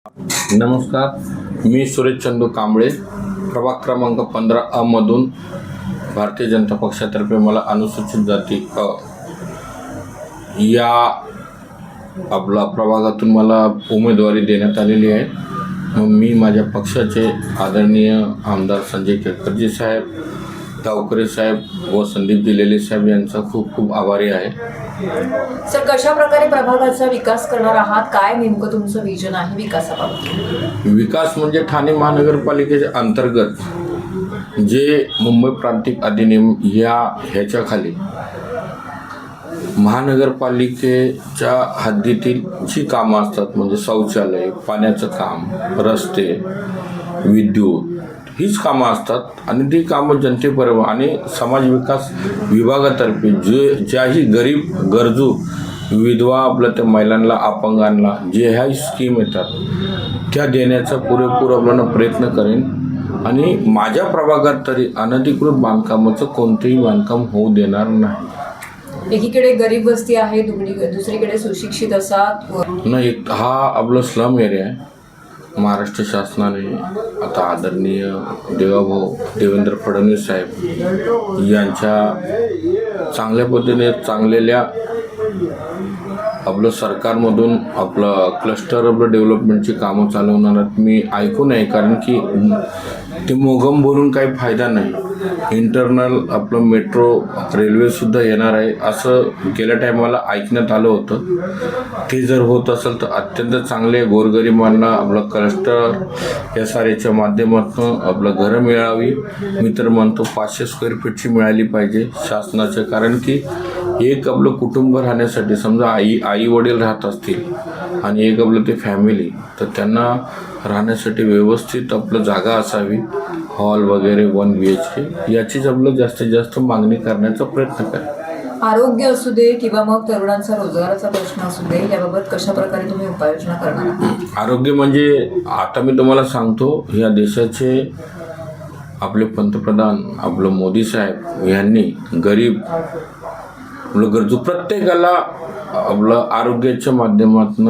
नमस्कार, मी सुरेश चंदू कांबळे, प्रभाग क्रमांक 15 मधून भारतीय जनता पक्षातर्फे मला अनुसूचित जाती या आपला प्रभागातून मला उमेदवारी देण्यात आलेली आहे. मग मी माझ्या पक्षाचे आदरणीय आमदार संजय केतकरजी साहेब, गावकरे साहेब व संदीप दिलेले साहेब यांचा खूप खूप आभारी आहे. सर, कशा प्रकारे प्रभागाचा विकास करणार आहात? काय नेमकं तुमचं विजन आहे विकासाबाबत? विकास म्हणजे ठाणे महानगरपालिकेच्या अंतर्गत जे मुंबई प्रांतिक अधिनियम ह्याच्याखाली महानगरपालिकेच्या हद्दीतील जी कामं असतात, म्हणजे शौचालय, पाण्याचं काम, रस्ते, विद्युत, हीच कामं असतात आणि ती कामं जनतेपर्यंत आणि समाज विकास विभागातर्फे ज्याही गरीब गरजू विधवा आपल्या त्या महिलांना, अपंगांना जे ह्या स्कीम येतात त्या देण्याचा पुरेपूर आपल्याला प्रयत्न करेन. आणि माझ्या प्रभागात तरी अनधिकृत बांधकामाचं कोणतेही बांधकाम होऊ देणार नाही. एकीकडे गरीब वस्ती आहे, दुसरीकडे सुशिक्षित असा नाही, हा आपला स्लम एरिया आहे. महाराष्ट्र शासनाने आता आदरणीय देवाभाऊ देवेंद्र फडणवीस साहेब यांच्या चांगल्या पद्धतीने चांगलेल्या आपलं सरकारमधून आपलं क्लस्टर आपलं डेव्हलपमेंटची कामं चालवणार मी ऐकून आहे. कारण की ते मोगम बोलून काही फायदा नाही. इंटरनल आपलं मेट्रो रेल्वेसुद्धा येणार आहे असं गेल्या टायमाला ऐकण्यात आलं होतं. ते जर होत असेल तर अत्यंत चांगले गोरगरिबांना आपलं क्लस्टर SRAच्या माध्यमातून आपलं घरं मिळावी. मी तर म्हणतो 500 स्क्वेअर फीटची मिळाली पाहिजे शासनाचे. कारण की एक आपलं कुटुंब राहण्यासाठी, समजा आई वडील राहत असतील आणि एक आपलं ते फॅमिली, तर त्यांना राहण्यासाठी व्यवस्थित आपलं जागा असावी, हॉल वगैरे 1 BHK याचीच आपलं जास्तीत जास्त मागणी करण्याचा प्रयत्न करा. आरोग्य असू दे किंवा मग तरुणांचा रोजगाराचा प्रश्न असू दे, याबाबत कशा प्रकारे तुम्ही उपाययोजना करणार आहात? आरोग्य म्हणजे आता मी तुम्हाला सांगतो, या देशाचे आपले पंतप्रधान आपलं मोदी साहेब यांनी गरीब आपलं गरजू प्रत्येकाला आपलं आरोग्याच्या माध्यमातून,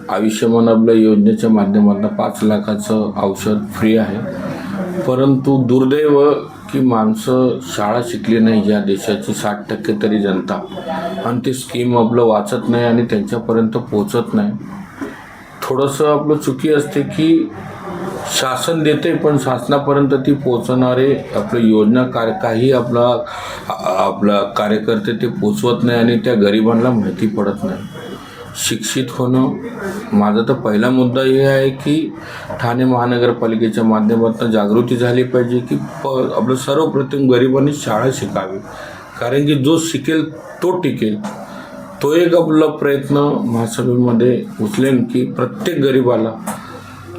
आयुष्यमान आपल्या योजनेच्या माध्यमातून 5 लाखाचं औषध फ्री आहे. परंतु दुर्दैव की माणसं शाळा शिकली नाही या देशाची 60% तरी जनता, आणि ती स्कीम आपलं वाचत नाही आणि त्यांच्यापर्यंत पोचत नाही. थोडंसं आपलं चुकी असते की शासन देते पण शासनापर्यंत ती पोचवणारे आपलं योजना काही आपला कार्यकर्ते ते पोचवत नाही आणि त्या गरिबांना माहिती पडत नाही. शिक्षित होणं माझा तर पहिला मुद्दा हे आहे की ठाणे महानगरपालिकेच्या माध्यमातून जागृती झाली पाहिजे की आपलं सर्वप्रथम गरिबांनी शाळा शिकावी. कारण की जो शिकेल तो टिकेल. तो एक आपला प्रयत्न महासभेमध्ये उचलेन की प्रत्येक गरिबाला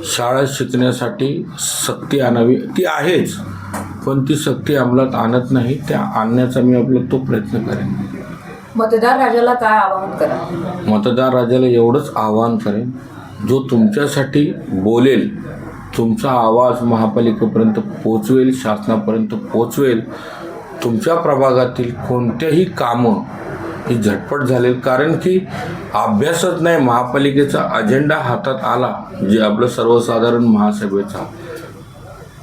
शाळा शिकण्यासाठी सक्ती आणावी. ती आहेच, पण ती सक्ती अंमलात आणत नाही, त्या आणण्याचा मी आपला तो प्रयत्न करेन. मतदार राजाला काय आवाहन करा? मतदार राजाला एवढंच आवाहन करेन, जो तुमच्यासाठी बोलेल, तुमचा आवाज महापालिकेपर्यंत पोचवेल, शासनापर्यंत पोचवेल, तुमच्या प्रभागातील कोणत्याही कामं ही झटपट झाले. कारण की अभ्यासच नाही, महापालिकेचा अजेंडा हातात आला जे आपलं सर्वसाधारण महासभेचा,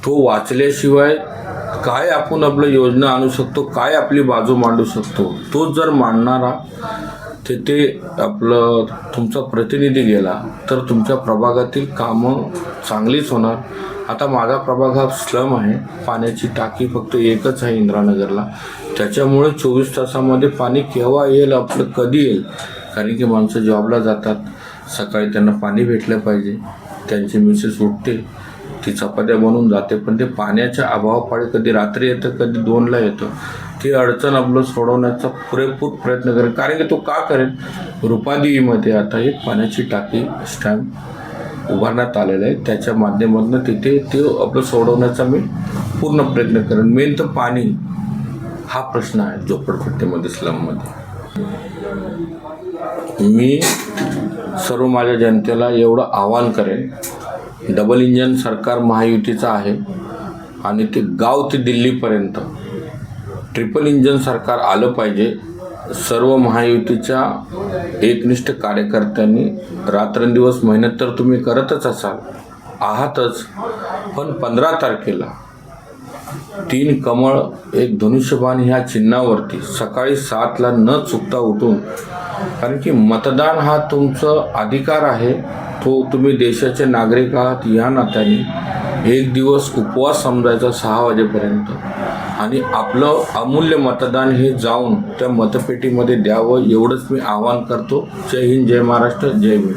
तो वाचल्याशिवाय काय आपण आपलं योजना आणू शकतो, काय आपली बाजू मांडू शकतो, तो जर मांडणारा ते आपलं तुमचा प्रतिनिधी गेला तर तुमच्या प्रभागातील कामं चांगलीच होणार. आता माझा प्रभाग हा स्लम आहे. पाण्याची टाकी फक्त एकच आहे इंदिरानगरला. त्याच्यामुळे 24 तासामध्ये पाणी केव्हा येईल, आपलं कधी येईल. कारण की माणसं जॉबला जातात, सकाळी त्यांना पाणी भेटलं पाहिजे. त्यांची मिसेस उठते, ती चपात्या बनवून जाते, पण ते पाण्याच्या अभावापाळी कधी रात्री येतं, कधी 2ला येतं. ती अडचण आपलं सोडवण्याचा पुरेपूर प्रयत्न करेल. कारण की तो का करेल, रुपादेवीमध्ये आता एक पाण्याची टाकी स्टॅम्प उभारण्यात आलेलं आहे. त्याच्या माध्यमातून तिथे ते आपलं सोडवण्याचा मी पूर्ण प्रयत्न करेन. मेन तर पाणी हा प्रश्न आहे झोपडपट्टीमध्ये, स्लममध्ये. मी सर्व माझ्या जनतेला एवढं आवाहन करेन, डबल इंजन सरकार महायुतीचं आहे आणि ते गाव ते दिल्लीपर्यंत ट्रिपल इंजन सरकार आलं पाहिजे. सर्व महायुतीच्या एकनिष्ठ कार्यकर्त्यांनी रात्रंदिवस मेहनत तर तुम्ही करतच असाल आहातच, पण 15 तारखेला 3 कमळ एक धनुष्यबाण ह्या चिन्हावरती सकाळी 7ला न चुकता उठून, कारण की मतदान हा तुमचं अधिकार आहे, तो तुम्ही देशाचे नागरिक आहात या नात्याने एक दिवस उपवास समजायचा 6 वाजेपर्यंत आणि आपलं अमूल्य मतदान हे जाऊन त्या मतपेटीमध्ये द्यावं एवढंच मी आवाहन करतो. जय हिंद, जय महाराष्ट्र, जय भीम.